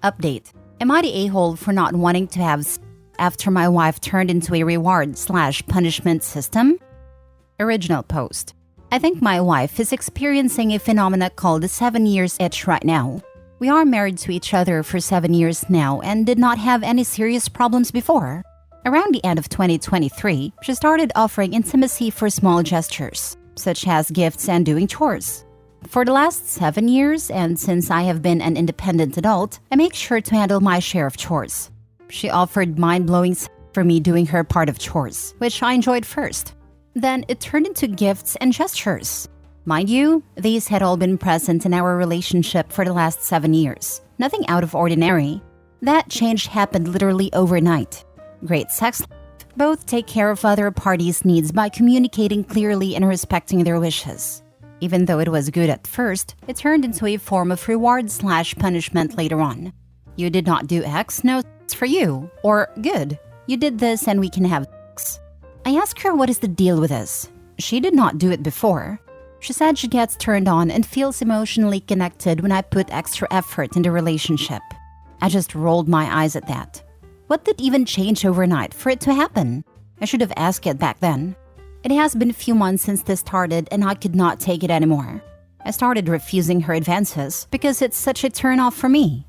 Update. Am I the a-hole for not wanting to have sex after my wife turned into a reward/punishment system? Original post. I think my wife is experiencing a phenomenon called the 7 years itch right now. We are married to each other for 7 years now and did not have any serious problems before. Around the end of 2023, she started offering intimacy for small gestures, such as gifts and doing chores. For the last 7 years, and since I have been an independent adult, I make sure to handle my share of chores. She offered mind-blowing for me doing her part of chores, which I enjoyed first. Then it turned into gifts and gestures. Mind you, these had all been present in our relationship for the last 7 years. Nothing out of ordinary. That change happened literally overnight. Great sex life. Both take care of other parties' needs by communicating clearly and respecting their wishes. Even though it was good at first, it turned into a form of reward/punishment later on. You did not do X, no it's for you. Or, good, you did this and we can have sex. I asked her what is the deal with this. She did not do it before. She said she gets turned on and feels emotionally connected when I put extra effort in the relationship. I just rolled my eyes at that. What did even change overnight for it to happen? I should have asked it back then. It has been a few months since this started and I could not take it anymore. I started refusing her advances because it's such a turn-off for me.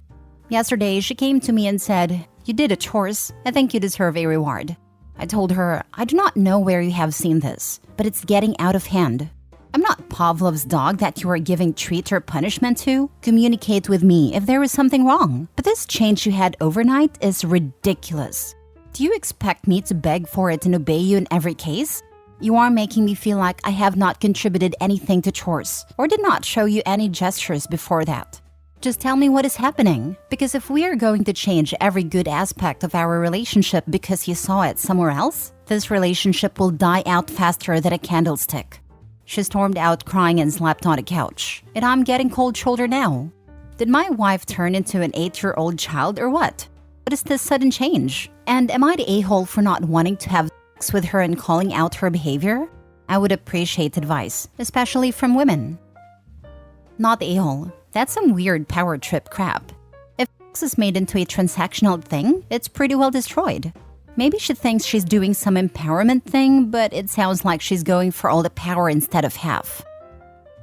Yesterday, she came to me and said, "You did a chores. I think you deserve a reward." I told her, "I do not know where you have seen this, but it's getting out of hand. I'm not Pavlov's dog that you are giving treat or punishment to. Communicate with me if there is something wrong. But this change you had overnight is ridiculous. Do you expect me to beg for it and obey you in every case? You are making me feel like I have not contributed anything to chores or did not show you any gestures before that. Just tell me what is happening, because if we are going to change every good aspect of our relationship because you saw it somewhere else, this relationship will die out faster than a candlestick." She stormed out crying and slept on a couch, and I'm getting cold shoulder now. Did my wife turn into an 8-year-old child or what? What is this sudden change? And am I the a-hole for not wanting to have sex with her and calling out her behavior? I would appreciate advice, especially from women. Not the a-hole. That's some weird power trip crap. If sex is made into a transactional thing, it's pretty well destroyed. Maybe she thinks she's doing some empowerment thing, but it sounds like she's going for all the power instead of half.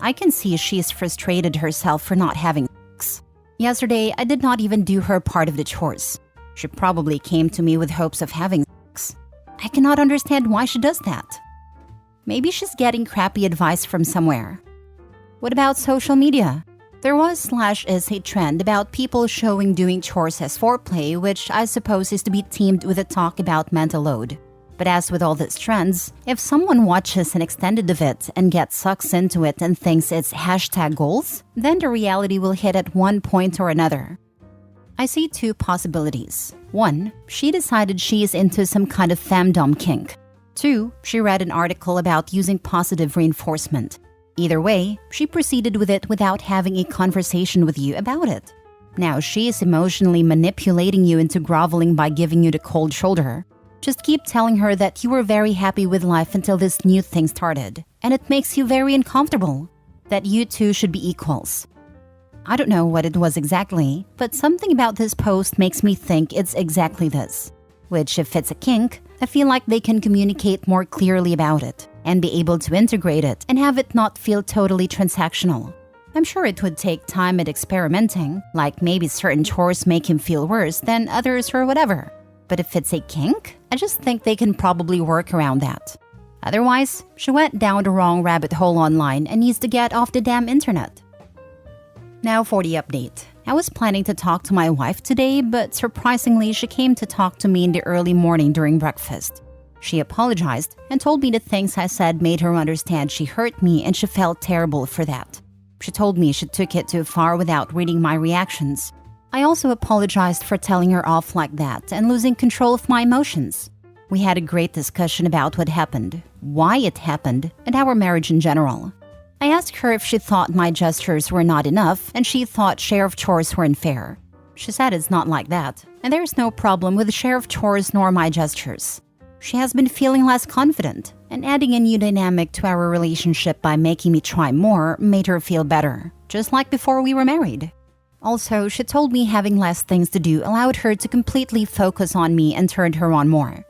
I can see she's frustrated herself for not having sex. Yesterday, I did not even do her part of the chores. She probably came to me with hopes of having sex. I cannot understand why she does that. Maybe she's getting crappy advice from somewhere. What about social media? There was/is a trend about people showing doing chores as foreplay, which I suppose is to be teamed with a talk about mental load. But as with all these trends, if someone watches an extended of it and gets sucked into it and thinks it's #goals, then the reality will hit at one point or another. I see 2 possibilities. 1, she decided she is into some kind of femdom kink. 2, she read an article about using positive reinforcement. Either way, she proceeded with it without having a conversation with you about it. Now she is emotionally manipulating you into groveling by giving you the cold shoulder. Just keep telling her that you were very happy with life until this new thing started, and it makes you very uncomfortable, that you two should be equals. I don't know what it was exactly, but something about this post makes me think it's exactly this. Which, if it's a kink, I feel like they can communicate more clearly about it and be able to integrate it and have it not feel totally transactional. I'm sure it would take time and experimenting, like maybe certain chores make him feel worse than others or whatever. But if it's a kink, I just think they can probably work around that. Otherwise, she went down the wrong rabbit hole online and needs to get off the damn internet. Now for the update. I was planning to talk to my wife today, but surprisingly, she came to talk to me in the early morning during breakfast. She apologized and told me the things I said made her understand she hurt me and she felt terrible for that. She told me she took it too far without reading my reactions. I also apologized for telling her off like that and losing control of my emotions. We had a great discussion about what happened, why it happened, and our marriage in general. I asked her if she thought my gestures were not enough and she thought share of chores were unfair. She said it's not like that, and there's no problem with the share of chores nor my gestures. She has been feeling less confident, and adding a new dynamic to our relationship by making me try more made her feel better, just like before we were married. Also, she told me having less things to do allowed her to completely focus on me and turned her on more.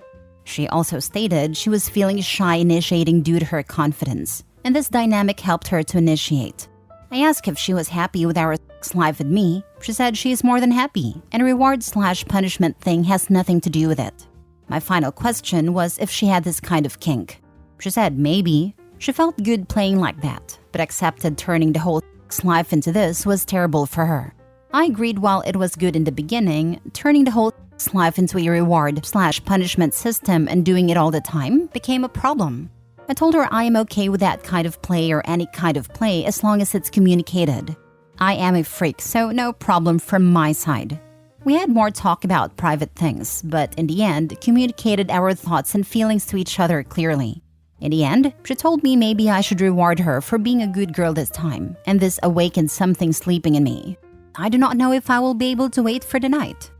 She also stated she was feeling shy initiating due to her confidence, and this dynamic helped her to initiate. I asked if she was happy with our sex life with me. She said she is more than happy, and a reward/punishment thing has nothing to do with it. My final question was if she had this kind of kink. She said maybe. She felt good playing like that, but accepted turning the whole sex life into this was terrible for her. I agreed while it was good in the beginning, turning the whole sex life into a reward/punishment system and doing it all the time became a problem. I told her I am okay with that kind of play or any kind of play as long as it's communicated. I am a freak, so no problem from my side. We had more talk about private things, but in the end, communicated our thoughts and feelings to each other clearly. In the end, she told me maybe I should reward her for being a good girl this time, and this awakened something sleeping in me. I do not know if I will be able to wait for the night.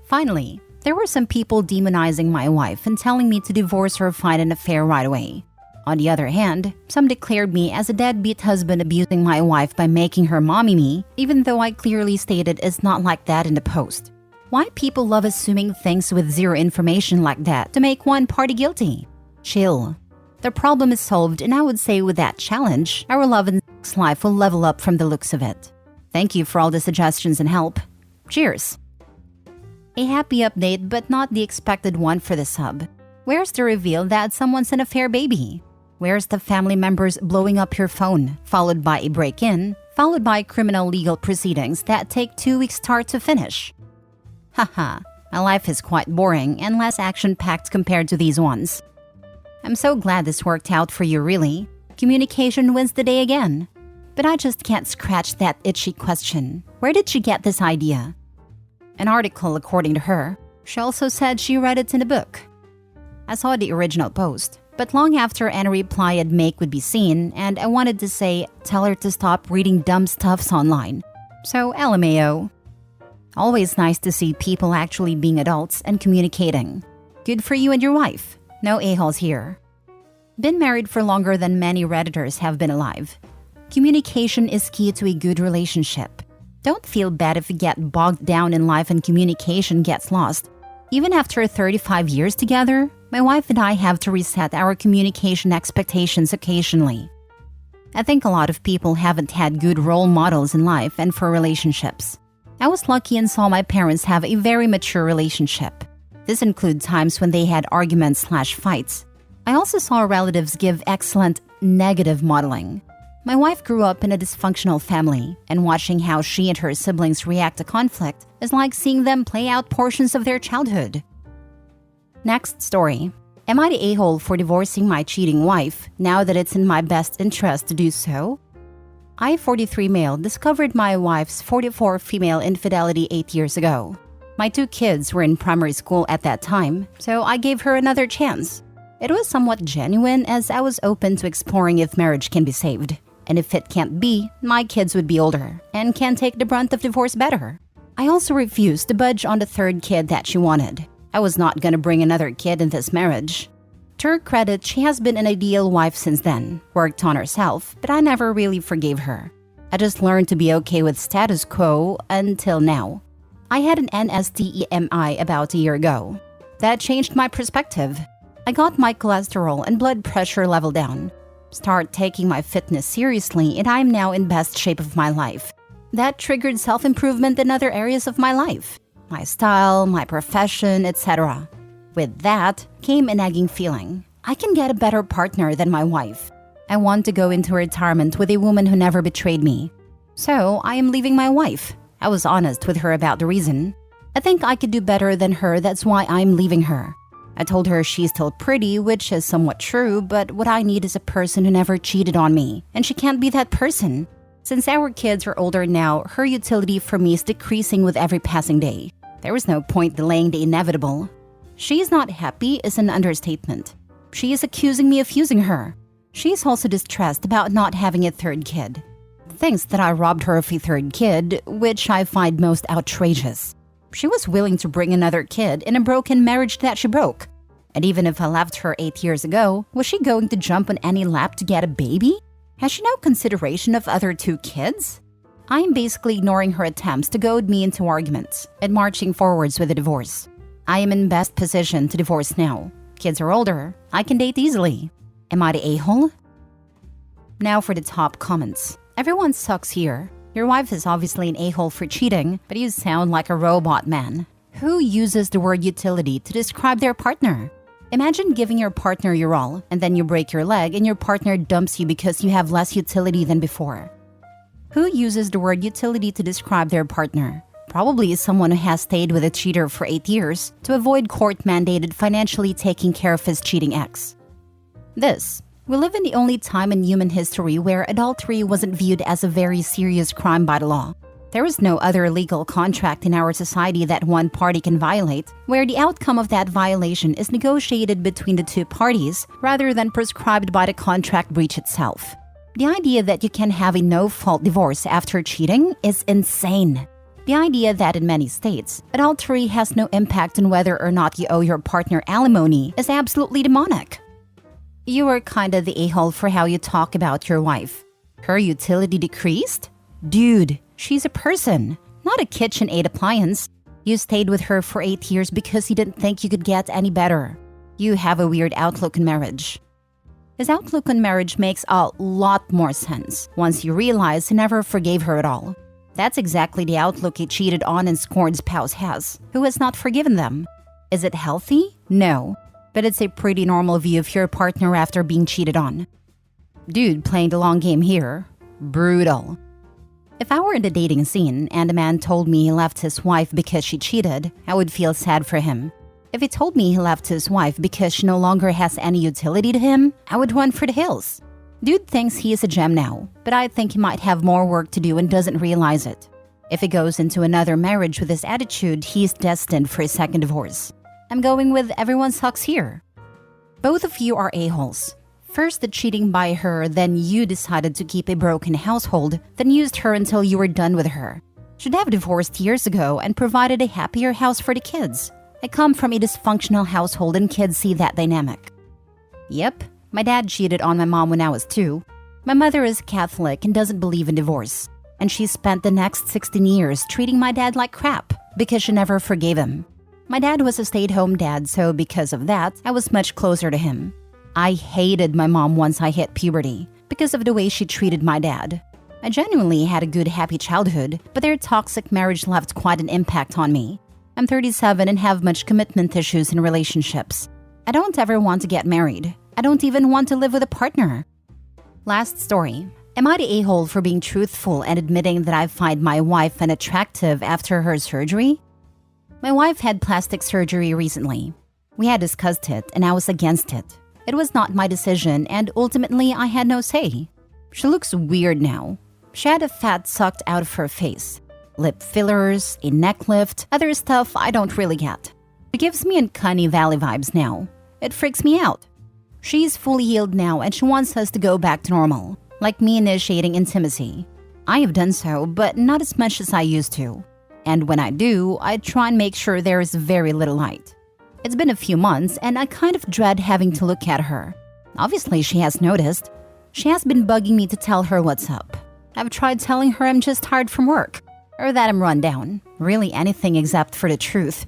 Finally, there were some people demonizing my wife and telling me to divorce or find an affair right away. On the other hand, some declared me as a deadbeat husband abusing my wife by making her mommy me, even though I clearly stated it's not like that in the post. Why people love assuming things with zero information like that to make one party guilty? Chill. The problem is solved, and I would say with that challenge, our love and sex life will level up from the looks of it. Thank you for all the suggestions and help. Cheers! A happy update, but not the expected one for the sub. Where's the reveal that someone's an affair baby? Where's the family members blowing up your phone, followed by a break-in, followed by criminal legal proceedings that take 2 weeks start to finish? Haha, my life is quite boring and less action-packed compared to these ones. I'm so glad this worked out for you, really. Communication wins the day again. But I just can't scratch that itchy question. Where did she get this idea? An article according to her. She also said she read it in a book. I saw the original post, but long after any reply I'd make would be seen, and I wanted to say, tell her to stop reading dumb stuffs online. So LMAO. Always nice to see people actually being adults and communicating. Good for you and your wife. No a-holes here. Been married for longer than many Redditors have been alive. Communication is key to a good relationship. Don't feel bad if you get bogged down in life and communication gets lost. Even after 35 years together, my wife and I have to reset our communication expectations occasionally. I think a lot of people haven't had good role models in life and for relationships. I was lucky and saw my parents have a very mature relationship. This includes times when they had arguments/fights. I also saw relatives give excellent negative modeling. My wife grew up in a dysfunctional family, and watching how she and her siblings react to conflict is like seeing them play out portions of their childhood. Next story. Am I the a-hole for divorcing my cheating wife now that it's in my best interest to do so? I, 43 male, discovered my wife's 44 female infidelity 8 years ago. My 2 kids were in primary school at that time, so I gave her another chance. It was somewhat genuine as I was open to exploring if marriage can be saved. And if it can't be, my kids would be older and can take the brunt of divorce better. I also refused to budge on the 3rd kid that she wanted. I was not gonna bring another kid in this marriage. To her credit, she has been an ideal wife since then, worked on herself, but I never really forgave her. I just learned to be okay with status quo until now. I had an NSTEMI about a year ago. That changed my perspective. I got my cholesterol and blood pressure level down. Start taking my fitness seriously, and I'm now in best shape of my life. That triggered self-improvement in other areas of my life. My style, my profession, etc. With that came a nagging feeling. I can get a better partner than my wife. I want to go into retirement with a woman who never betrayed me. So I am leaving my wife. I was honest with her about the reason. I think I could do better than her, that's why I'm leaving her. I told her she's still pretty, which is somewhat true, but what I need is a person who never cheated on me, and she can't be that person. Since our kids are older now, her utility for me is decreasing with every passing day. There was no point delaying the inevitable. She's not happy is an understatement. She is accusing me of using her. She's also distressed about not having a 3rd kid. Thinks that I robbed her of a 3rd kid, which I find most outrageous. She was willing to bring another kid in a broken marriage that she broke. And even if I left her 8 years ago, was she going to jump on any lap to get a baby? Has she no consideration of other 2 kids? I'm basically ignoring her attempts to goad me into arguments and marching forwards with a divorce. I am in best position to divorce now. Kids are older. I can date easily. Am I the a-hole? Now for the top comments. Everyone sucks here. Your wife is obviously an a-hole for cheating, but you sound like a robot man. Who uses the word utility to describe their partner? Imagine giving your partner your all, and then you break your leg and your partner dumps you because you have less utility than before. Who uses the word utility to describe their partner? Probably someone who has stayed with a cheater for 8 years to avoid court-mandated financially taking care of his cheating ex. We live in the only time in human history where adultery wasn't viewed as a very serious crime by the law. There is no other legal contract in our society that one party can violate, where the outcome of that violation is negotiated between the two parties rather than prescribed by the contract breach itself. The idea that you can have a no-fault divorce after cheating is insane. The idea that in many states, adultery has no impact on whether or not you owe your partner alimony is absolutely demonic. You are kinda the a-hole for how you talk about your wife. Her utility decreased? Dude, she's a person, not a KitchenAid appliance. You stayed with her for 8 years because you didn't think you could get any better. You have a weird outlook on marriage. His outlook on marriage makes a lot more sense once you realize he never forgave her at all. That's exactly the outlook a cheated on and scorned spouse has, who has not forgiven them. Is it healthy? No. But it's a pretty normal view of your partner after being cheated on. Dude playing the long game here. Brutal. If I were in the dating scene and a man told me he left his wife because she cheated, I would feel sad for him. If he told me he left his wife because she no longer has any utility to him, I would run for the hills. Dude thinks he is a gem now, but I think he might have more work to do and doesn't realize it. If he goes into another marriage with this attitude, he is destined for a second divorce. I'm going with everyone sucks here. Both of you are a-holes. First the cheating by her, then you decided to keep a broken household, then used her until you were done with her. Should have divorced years ago and provided a happier house for the kids. I come from a dysfunctional household and kids see that dynamic. Yep, my dad cheated on my mom when I was 2. My mother is Catholic and doesn't believe in divorce. And she spent the next 16 years treating my dad like crap because she never forgave him. My dad was a stay-at-home dad, so because of that, I was much closer to him. I hated my mom once I hit puberty because of the way she treated my dad. I genuinely had a good, happy childhood, but their toxic marriage left quite an impact on me. I'm 37 and have much commitment issues in relationships. I don't ever want to get married. I don't even want to live with a partner. Last story. Am I the a-hole for being truthful and admitting that I find my wife unattractive after her surgery? My wife had plastic surgery recently. We had discussed it and I was against it. It was not my decision and ultimately I had no say. She looks weird now. She had a fat sucked out of her face. Lip fillers, a neck lift, other stuff I don't really get. It gives me uncanny valley vibes now. It freaks me out. She's fully healed now and she wants us to go back to normal, like me initiating intimacy. I have done so, but not as much as I used to. And when I do, I try and make sure there is very little light. It's been a few months and I kind of dread having to look at her. Obviously, she has noticed. She has been bugging me to tell her what's up. I've tried telling her I'm just tired from work, or that I'm run down. Really anything except for the truth.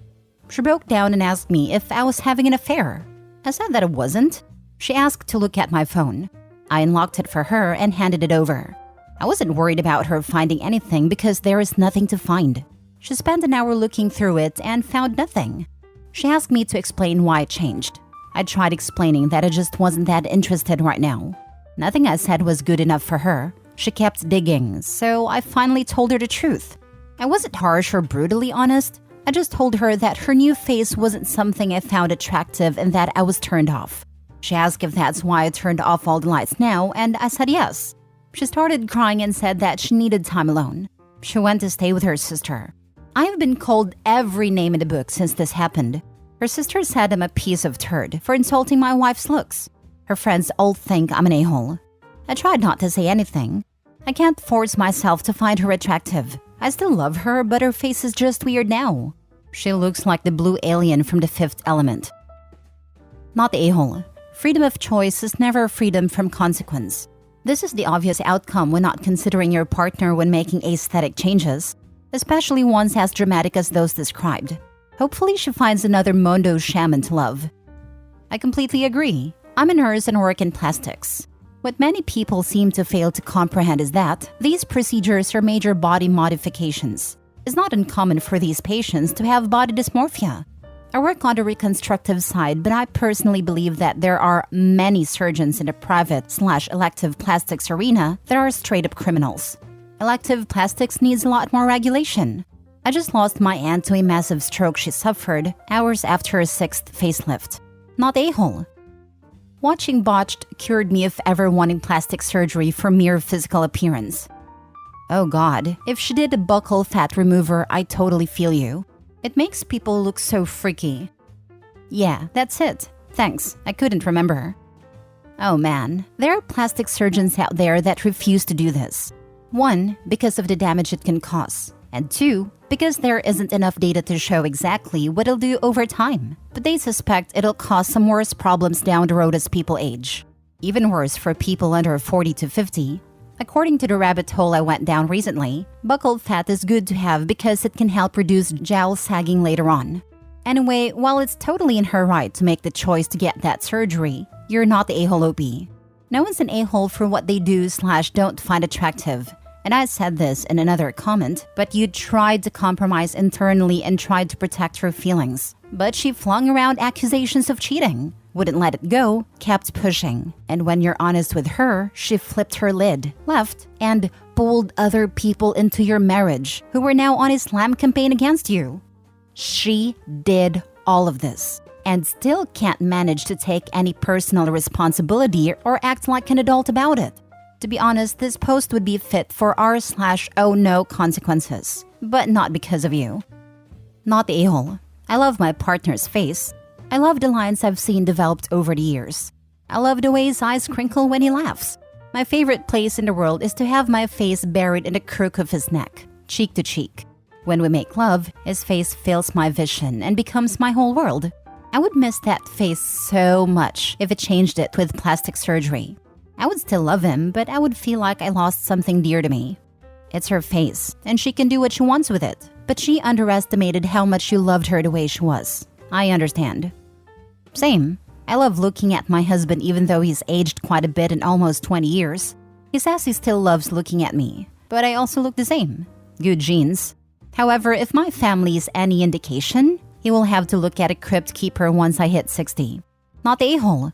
She broke down and asked me if I was having an affair. I said that I wasn't. She asked to look at my phone. I unlocked it for her and handed it over. I wasn't worried about her finding anything because there is nothing to find. She spent an hour looking through it and found nothing. She asked me to explain why it changed. I tried explaining that I just wasn't that interested right now. Nothing I said was good enough for her. She kept digging, so I finally told her the truth. I wasn't harsh or brutally honest. I just told her that her new face wasn't something I found attractive and that I was turned off. She asked if that's why I turned off all the lights now, and I said yes. She started crying and said that she needed time alone. She went to stay with her sister. I have been called every name in the book since this happened. Her sister said I'm a piece of turd for insulting my wife's looks. Her friends all think I'm an a-hole. I tried not to say anything. I can't force myself to find her attractive. I still love her, but her face is just weird now. She looks like the blue alien from The Fifth Element. Not the a-hole. Freedom of choice is never freedom from consequence. This is the obvious outcome when not considering your partner when making aesthetic changes, especially ones as dramatic as those described. Hopefully she finds another Mondo shaman to love. I completely agree. I'm a nurse and work in plastics. What many people seem to fail to comprehend is that these procedures are major body modifications. It's not uncommon for these patients to have body dysmorphia. I work on the reconstructive side, but I personally believe that there are many surgeons in the private/elective plastics arena that are straight-up criminals. Elective plastics needs a lot more regulation. I just lost my aunt to a massive stroke she suffered hours after her 6th facelift. Not a-hole. Watching Botched cured me of ever wanting plastic surgery for mere physical appearance. Oh God, if she did a buccal fat remover, I totally feel you. It makes people look so freaky. Yeah, that's it. Thanks, I couldn't remember. Oh man, there are plastic surgeons out there that refuse to do this. 1, because of the damage it can cause. And 2, because there isn't enough data to show exactly what it'll do over time. But they suspect it'll cause some worse problems down the road as people age. Even worse for people under 40 to 50. According to the rabbit hole I went down recently, buccal fat is good to have because it can help reduce jowl sagging later on. Anyway, while it's totally in her right to make the choice to get that surgery, you're not the a-hole OP. No one's an a-hole for what they do/don't find attractive. And I said this in another comment, but you tried to compromise internally and tried to protect her feelings. But she flung around accusations of cheating, wouldn't let it go, kept pushing. And when you're honest with her, she flipped her lid, left, and pulled other people into your marriage who were now on a slam campaign against you. She did all of this and still can't manage to take any personal responsibility or act like an adult about it. To be honest, this post would be fit for r/oh no consequences, but not because of you. Not the a-hole. I love my partner's face. I love the lines I've seen developed over the years. I love the way his eyes crinkle when he laughs. My favorite place in the world is to have my face buried in the crook of his neck, cheek to cheek. When we make love, his face fills my vision and becomes my whole world. I would miss that face so much if it changed it with plastic surgery. I would still love him, but I would feel like I lost something dear to me. It's her face, and she can do what she wants with it. But she underestimated how much you loved her the way she was. I understand. Same. I love looking at my husband even though he's aged quite a bit in almost 20 years. He says he still loves looking at me, but I also look the same. Good genes. However, if my family is any indication, he will have to look at a crypt keeper once I hit 60. Not the a-hole.